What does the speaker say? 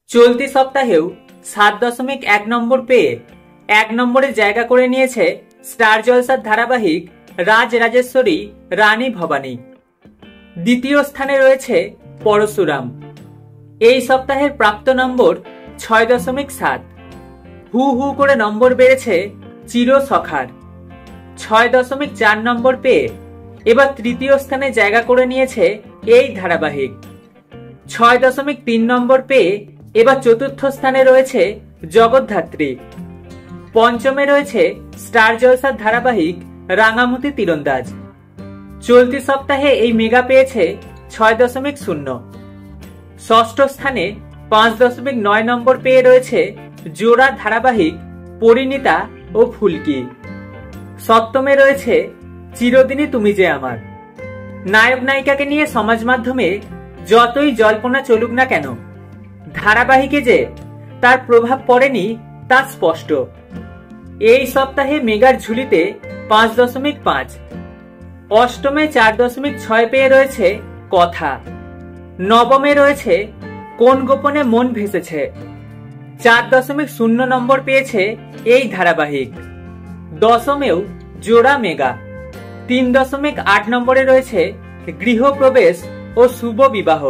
চলতি সপ্তাহেও 7.1 নম্বর পেয়ে 1 নম্বরে জায়গা করে নিয়েছে স্টার জলসার ধারাবাহিক রাজ রাজেশ্বরী রানী ভবানী। দ্বিতীয় স্থানে রয়েছে পরশুরাম। এই সপ্তাহের প্রাপ্ত নম্বর 6.7। হু হু করে নম্বর বেড়েছে চির সখার। 6.4 নম্বর পেয়ে এবার তৃতীয় স্থানে জায়গা করে নিয়েছে এই ধারাবাহিক। 6.3 নম্বর পেয়ে এবার চতুর্থ স্থানে রয়েছে জগদ্ধাত্রী। পঞ্চমে রয়েছে স্টার জলসার ধারাবাহিক রাঙামতি তীরন্দাজ। চলতি সপ্তাহে এই মেগা পেয়েছে 6.0। ষষ্ঠ স্থানে 5.9 নম্বর পেয়ে রয়েছে জোড়া ধারাবাহিক পরিণীতা ও ফুলকি। সপ্তমে রয়েছে চিরদিনই তুমি যে আমার। নায়ক নায়িকাকে নিয়ে সমাজ মাধ্যমে যতই জল্পনা চলুক না কেন, ধারাবাহিকে যে তার প্রভাব পড়েনি তা স্পষ্ট। এই সপ্তাহে মেগার ঝুলিতে 5.5। অষ্টমে 4.6 পেয়ে রয়েছে কথা। নবমে রয়েছে কোন গোপনে মন ভেসেছে। 4.0 নম্বর পেয়েছে এই ধারাবাহিক। দশমেও জোড়া মেগা। 3.8 নম্বরে রয়েছে গৃহপ্রবেশ ও শুভ বিবাহ।